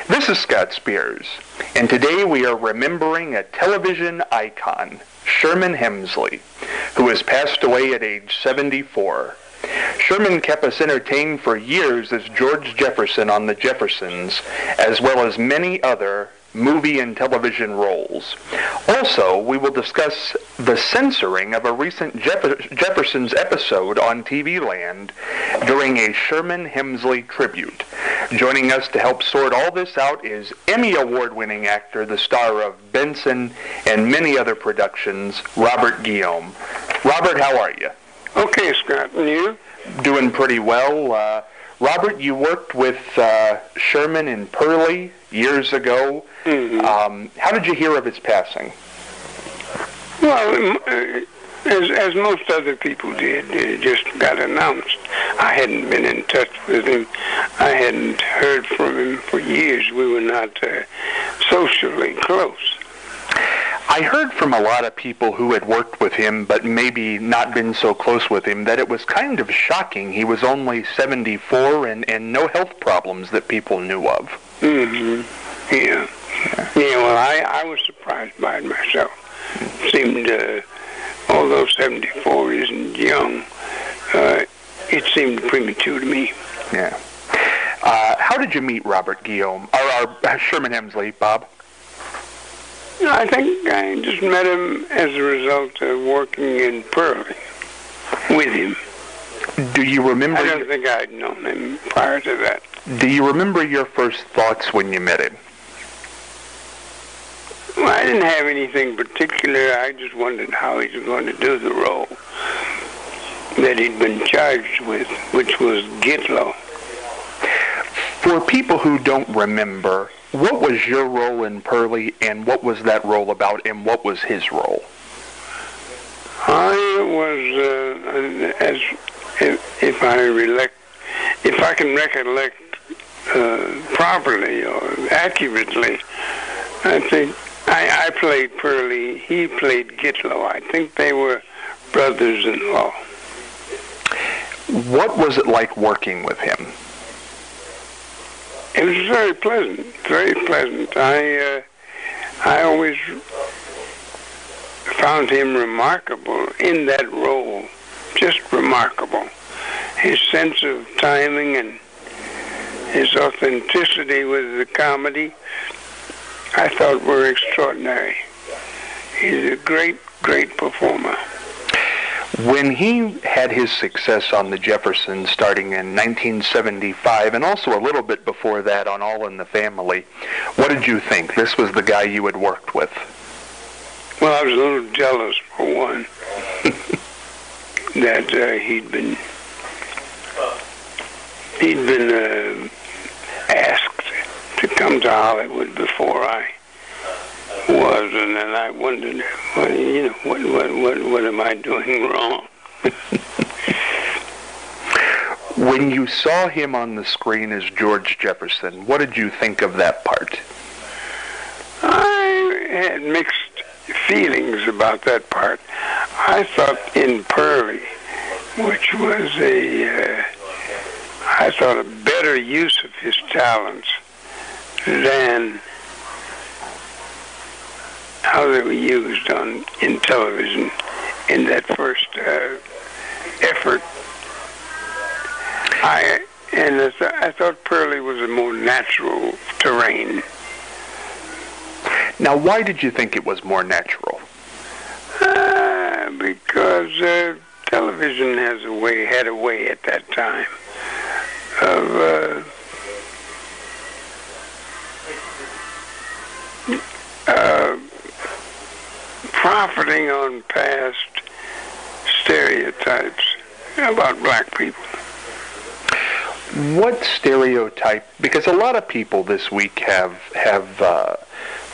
This is Scott Spears, and today we are remembering a television icon, Sherman Hemsley, who has passed away at age 74. Sherman kept us entertained for years as George Jefferson on The Jeffersons, as well as many other movie and television roles. Also, we will discuss the censoring of a recent Jeffersons episode on TV Land during a Sherman Hemsley tribute. Joining us to help sort all this out is Emmy Award-winning actor, the star of Benson and many other productions, Robert Guillaume. Robert, how are you? Okay, Scott, and you? Doing pretty well. Robert, you worked with Sherman in Pearly years ago. Mm-hmm. How did you hear of his passing? Well, as most other people did, it just got announced. I hadn't been in touch with him. I hadn't heard from him for years. We were not socially close. I heard from a lot of people who had worked with him, but maybe not been so close with him, that it was kind of shocking. He was only 74 and no health problems that people knew of. Mm-hmm. Yeah. Well, I was surprised by it myself. Seemed, although 74 isn't young, it seemed premature to me. Yeah. How did you meet Robert Guillaume, or Sherman Hemsley, Bob? I think I just met him as a result of working in Pearly with him. Do you remember? I don't think I'd known him prior to that. Do you remember your first thoughts when you met him? Well, I didn't have anything particular. I just wondered how he was going to do the role that he'd been charged with, which was Gitlow. For people who don't remember, what was your role in Pearly, and what was that role about, and what was his role? I was, if I can recollect properly or accurately, I think I played Pearly, he played Gitlow. I think they were brothers-in-law. What was it like working with him? It was very pleasant, very pleasant. I always found him remarkable in that role, just remarkable. His sense of timing and his authenticity with the comedy, I thought were extraordinary. He's a great, great performer. When he had his success on The Jeffersons starting in 1975, and also a little bit before that on All in the Family, what did you think? This was the guy you had worked with. Well, I was a little jealous, for one, that he'd been asked to come to Hollywood before I was, and then I wondered, well, what am I doing wrong? When you saw him on the screen as George Jefferson, what did you think of that part? I had mixed feelings about that part. I thought in Pearly, which was I thought a better use of his talents than how they were used in television in that first effort. I thought Pearly was a more natural terrain. Now, why did you think it was more natural? Because television had a way at that time of profiting on past stereotypes about black people. What stereotype? Because a lot of people this week have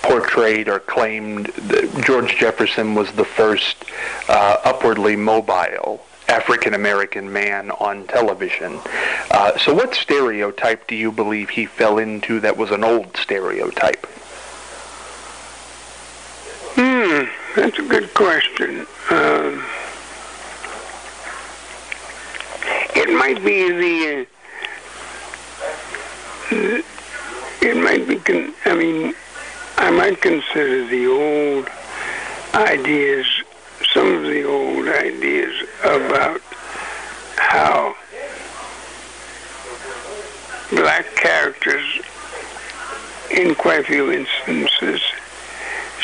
portrayed or claimed that George Jefferson was the first upwardly mobile African-American man on television. So what stereotype do you believe he fell into that was an old stereotype? That's a good question. It might be I might consider the old ideas, some of the old ideas about how black characters, in quite a few instances,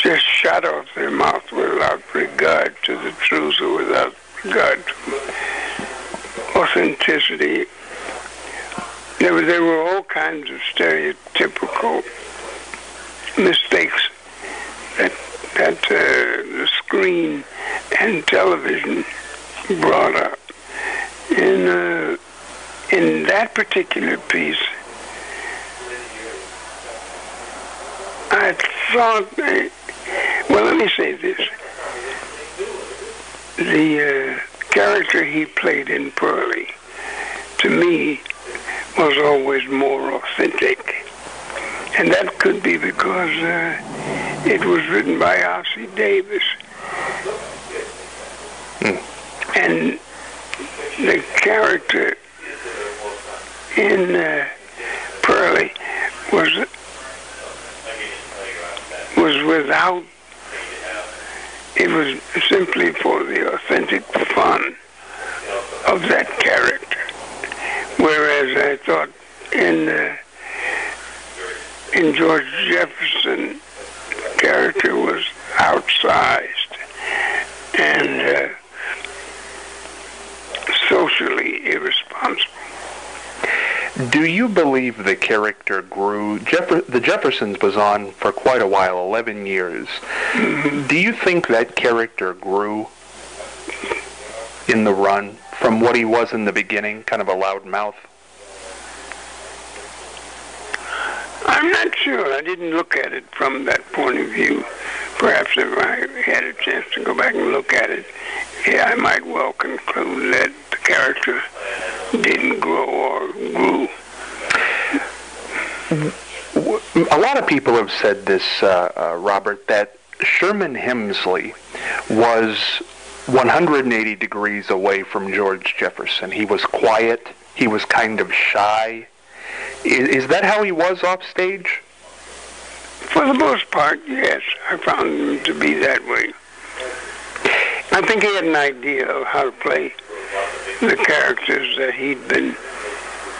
just shut off their mouth without regard to the truth or without regard to authenticity. There were all kinds of stereotypical mistakes that the screen and television brought up. In that particular piece, I thought, well, let me say this. The character he played in Pearlie, to me, was always more authentic. And that could be because it was written by R.C. Davis. And the character in Pearlie was without, it was simply for the authentic fun of that character. Whereas I thought in George Jefferson, the character was outsized and socially irresponsible. Do you believe the character grew? The Jeffersons was on for quite a while, 11 years. Mm-hmm. Do you think that character grew in the run from what he was in the beginning, kind of a loud mouth? I'm not sure. I didn't look at it from that point of view. Perhaps if I had a chance to go back and look at it, yeah, I might well conclude that the character didn't grow or grew. A lot of people have said this, Robert, that Sherman Hemsley was 180 degrees away from George Jefferson. He was quiet. He was kind of shy. Is that how he was off stage? For the most part, yes. I found him to be that way. I think he had an idea of how to play the characters that he'd been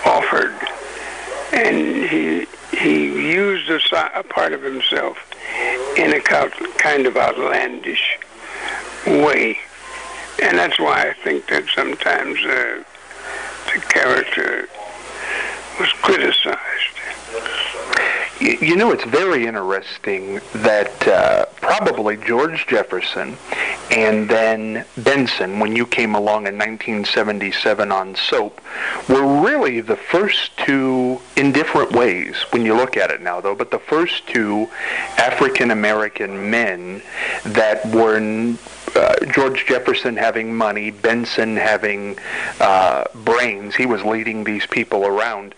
offered, and he used a part of himself in a kind of outlandish way, and that's why I think that sometimes the character was criticized. You know, it's very interesting that probably George Jefferson and then Benson, when you came along in 1977 on Soap, were really the first two, in different ways when you look at it now though, but the first two African-American men that were George Jefferson having money, Benson having brains. He was leading these people around.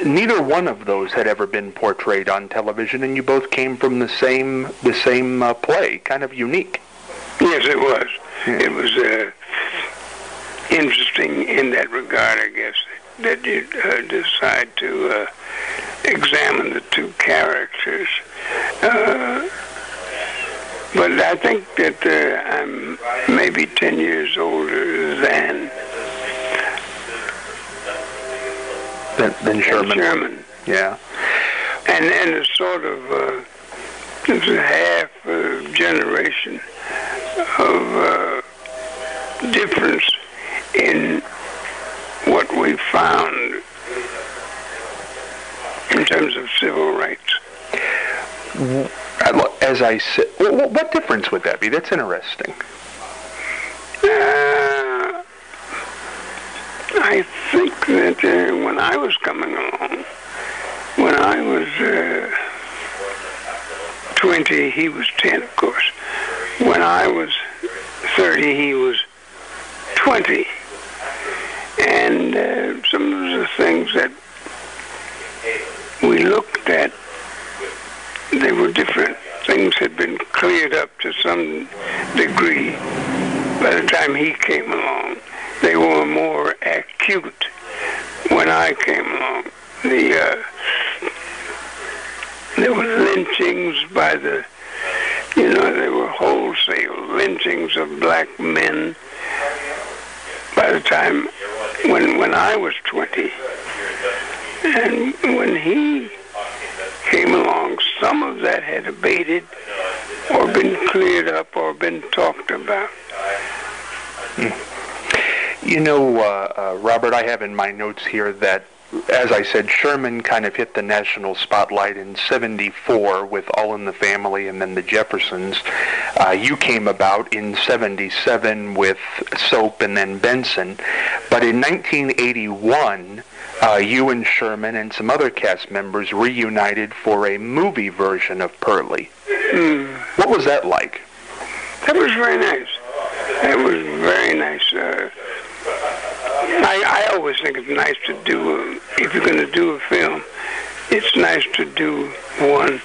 Neither one of those had ever been portrayed on television, and you both came from the same play. Kind of unique. Yes, it was. Yeah. It was interesting in that regard, I guess, that you decide to examine the two characters. But I think that I'm maybe 10 years older than Sherman. Yeah. And a sort of there's a half generation of difference in what we found in terms of civil rights. As I said, what difference would that be? That's interesting. I think that when I was coming along, when I was 20, he was 10, of course. When I was 30, he was 20. And some of the things that we looked at, they were different. Things had been cleared up to some degree by the time he came along. They were more acute when I came along. There were lynchings by there were wholesale lynchings of black men by the time when I was 20. And when he came along, some of that had abated or been cleared up or been talked about. You know, Robert, I have in my notes here that, as I said, Sherman kind of hit the national spotlight in '74 with All in the Family and then the Jeffersons. You came about in '77 with Soap and then Benson. But in 1981, you and Sherman and some other cast members reunited for a movie version of Pearlie. What was that like? That was very nice. That was very nice. I always think it's nice to do, if you're going to do a film, it's nice to do one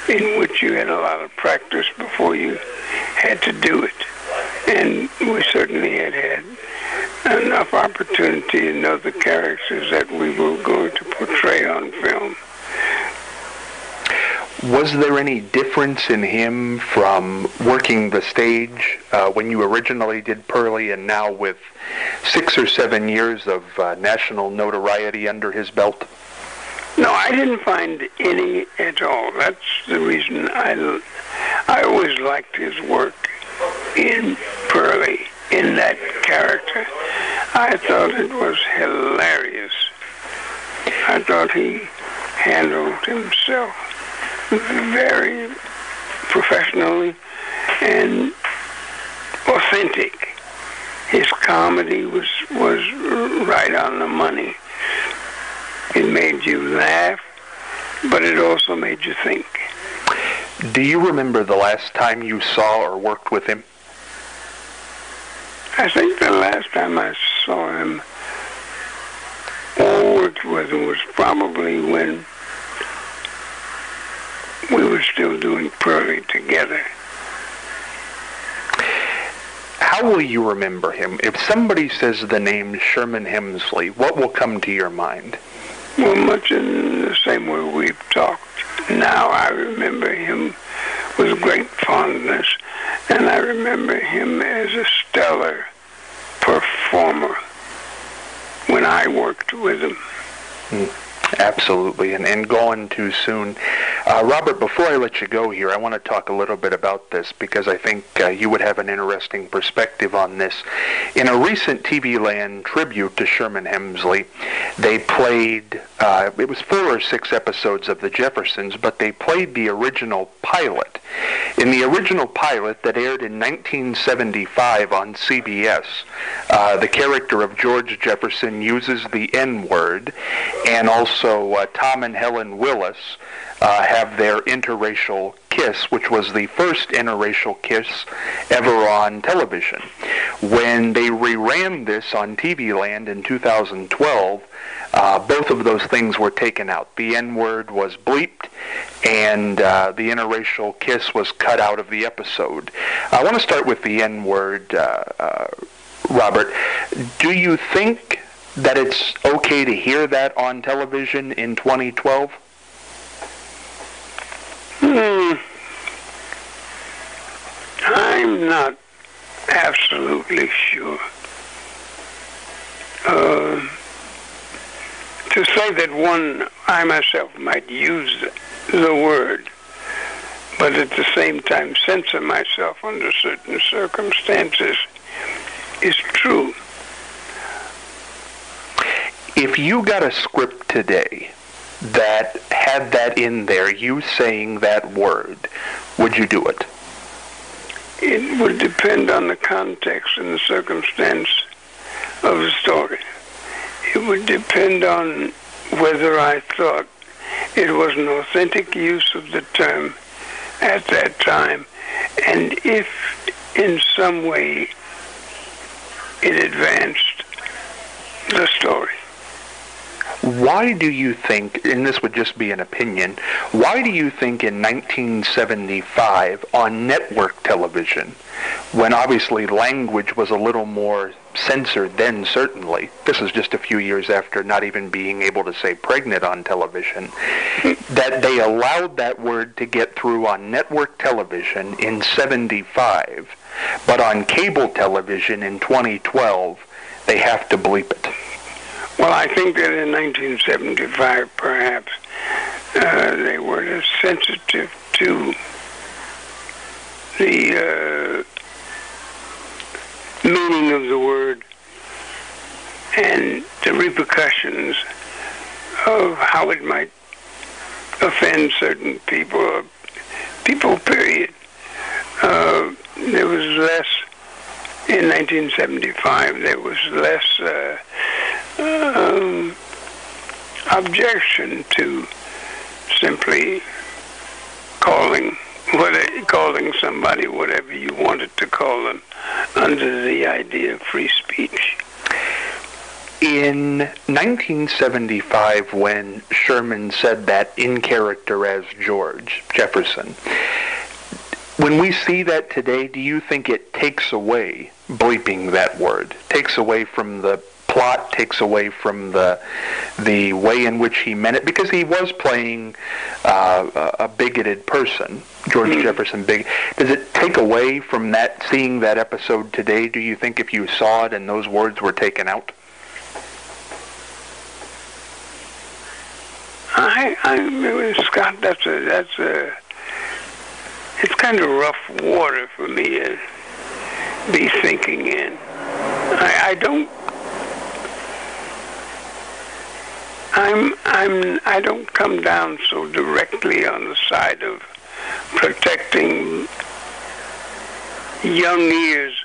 in which you had a lot of practice before you had to do it. And we certainly had enough opportunity to know the characters that we were going to portray on film. Was there any difference in him from working the stage when you originally did Pearlie and now with 6 or 7 years of national notoriety under his belt? No, I didn't find any at all. That's the reason I always liked his work in Pearlie, in that character. I thought it was hilarious. I thought he handled himself very professionally and authentic. His comedy was right on the money. It made you laugh, but it also made you think. Do you remember the last time you saw or worked with him? I think the last time I saw him or worked with him was probably when we were still doing Pearlie together. How will you remember him? If somebody says the name Sherman Hemsley, what will come to your mind? Well, much in the same way we've talked. Now I remember him with great fondness, and I remember him as a stellar performer when I worked with him. Absolutely, and gone too soon. Robert, before I let you go here, I want to talk a little bit about this because I think you would have an interesting perspective on this. In a recent TV Land tribute to Sherman Hemsley, they played, it was 4 or 6 episodes of The Jeffersons, but they played the original pilot. In the original pilot that aired in 1975 on CBS, the character of George Jefferson uses the N-word, and also Tom and Helen Willis have their interracial kiss, which was the first interracial kiss ever on television. When they reran this on TV Land in 2012, both of those things were taken out. The N-word was bleeped, and the interracial kiss was cut out of the episode. I want to start with the N-word, Robert. Do you think that it's okay to hear that on television in 2012? I'm not absolutely sure. To say that I myself might use the word, but at the same time censor myself under certain circumstances is true. If you got a script today that had that in there, you saying that word, would you do it? It would depend on the context and the circumstance of the story. it would depend on whether I thought it was an authentic use of the term at that time, and if in some way it advanced the story. Why do you think, and this would just be an opinion, why do you think in 1975 on network television, when obviously language was a little more censored then, certainly, this is just a few years after not even being able to say pregnant on television, that they allowed that word to get through on network television in 75, but on cable television in 2012, they have to bleep it? Well, I think that in 1975, perhaps, they weren't as sensitive to the meaning of the word and the repercussions of how it might offend certain people, or people, period. There was less, in 1975, there was less objection to simply calling somebody whatever you wanted to call them under the idea of free speech. In 1975, when Sherman said that in character as George Jefferson, when we see that today, do you think it takes away bleeping that word, takes away from the plot, takes away from the way in which he meant it, because he was playing a bigoted person, George Jefferson big. Does it take away from that, seeing that episode today, do you think, if you saw it and those words were taken out? Scott, it's kind of rough water for me to be thinking in. I don't come down so directly on the side of protecting young ears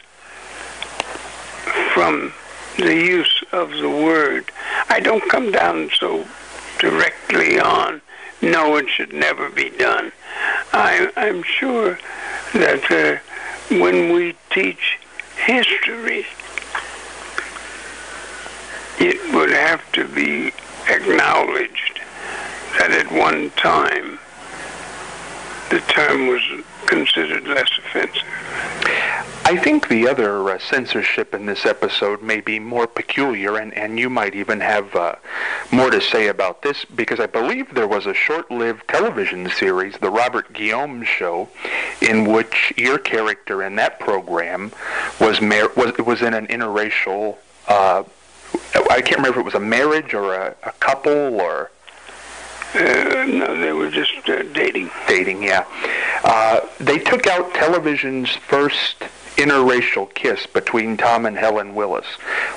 from the use of the word. I don't come down so directly on, no, it should never be done. I'm sure that when we teach history, it would have to be acknowledged that at one time the term was considered less offensive. I think the other censorship in this episode may be more peculiar, and you might even have more to say about this, because I believe there was a short-lived television series, the Robert Guillaume show, in which your character in that program was in an interracial, I can't remember if it was a marriage or a couple or... No, they were just dating. Dating, yeah. They took out television's first interracial kiss between Tom and Helen Willis.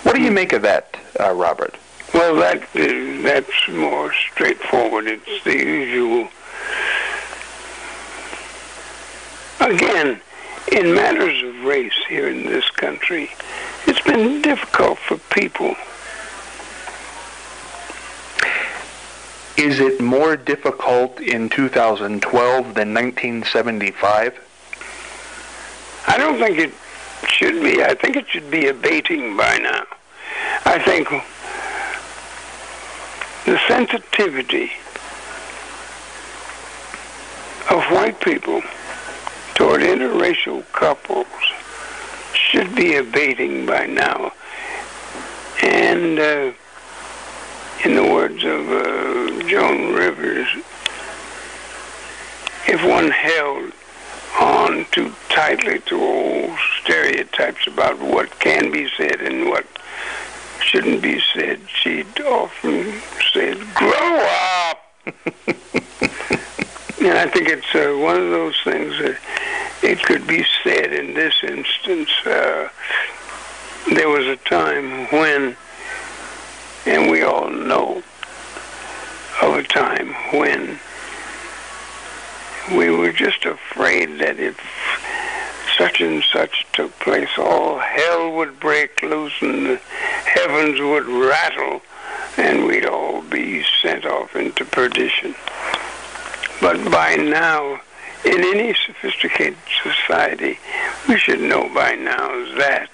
What do you make of that, Robert? Well, that's more straightforward. It's the usual. Again, in matters of race here in this country, it's been difficult for people. Is it more difficult in 2012 than 1975? I don't think it should be. I think it should be abating by now. I think the sensitivity of white people toward interracial couples should be abating by now. And in the words of Joan Rivers, if one held on too tightly to old stereotypes about what can be said and what shouldn't be said, she'd often said, "Grow up!" And I think it's one of those things that it could be said in this instance. There was a time when, and we all know of a time when, we were just afraid that if such and such took place, all hell would break loose and the heavens would rattle and we'd all be sent off into perdition. But by now, in any sophisticated society, we should know by now that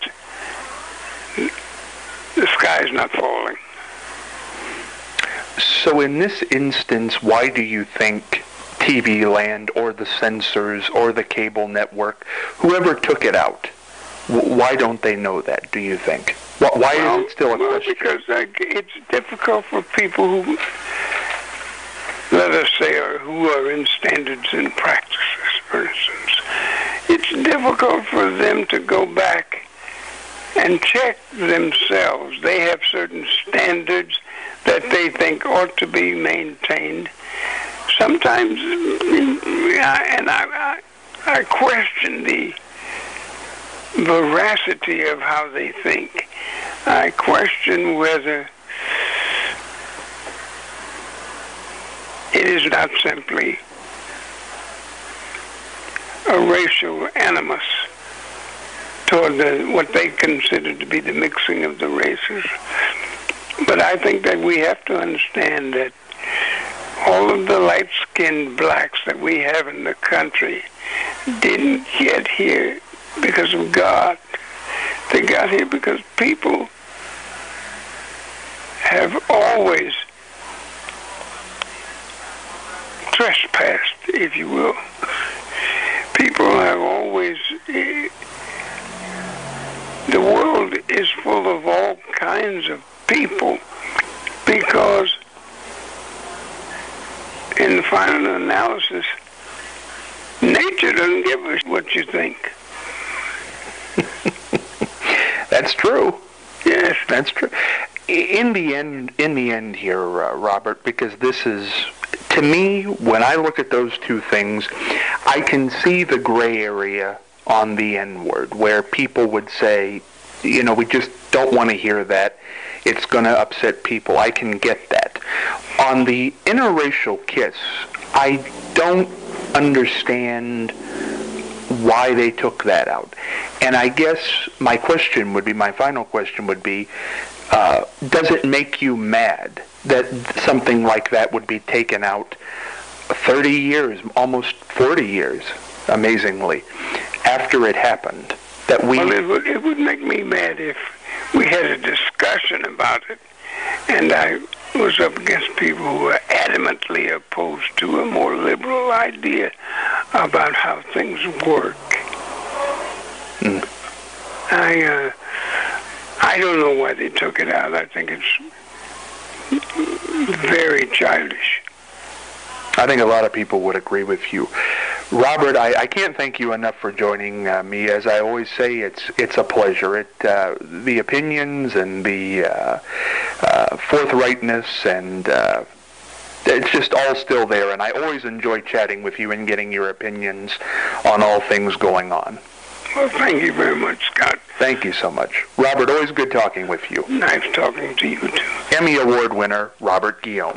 the sky's not falling. So in this instance, why do you think TV Land or the censors or the cable network, whoever took it out, why don't they know that, do you think? Why is it still a question? Because it's difficult for people who, let us say, who are in standards and practices, for instance. It's difficult for them to go back and check themselves. They have certain standards that they think ought to be maintained. Sometimes, and I question the veracity of how they think. I question whether it is not simply a racial animus toward what they consider to be the mixing of the races. But I think that we have to understand that all of the light-skinned blacks that we have in the country didn't get here because of God. They got here because people have always trespassed, if you will. People have always... The world is full of all kinds of people because in the final analysis, nature doesn't give us what you think. That's true. Yes, that's true. In the end here, Robert, because this is, to me, when I look at those two things, I can see the gray area on the N-word, where people would say, you know, we just don't want to hear that. It's going to upset people. I can get that. On the interracial kiss, I don't understand why they took that out. And I guess my final question would be, does it make you mad that something like that would be taken out 30 years, almost 40 years, amazingly, after it happened? Well, it would make me mad if we had a discussion about it, and I was up against people who were adamantly opposed to a more liberal idea about how things work. Mm. I don't know why they took it out. I think it's very childish. I think a lot of people would agree with you. Robert, I can't thank you enough for joining me. As I always say, it's a pleasure. The opinions and the forthrightness and it's just all still there. And I always enjoy chatting with you and getting your opinions on all things going on. Well, thank you very much, Scott. Thank you so much. Robert, always good talking with you. Nice talking to you, too. Emmy Award winner, Robert Guillaume.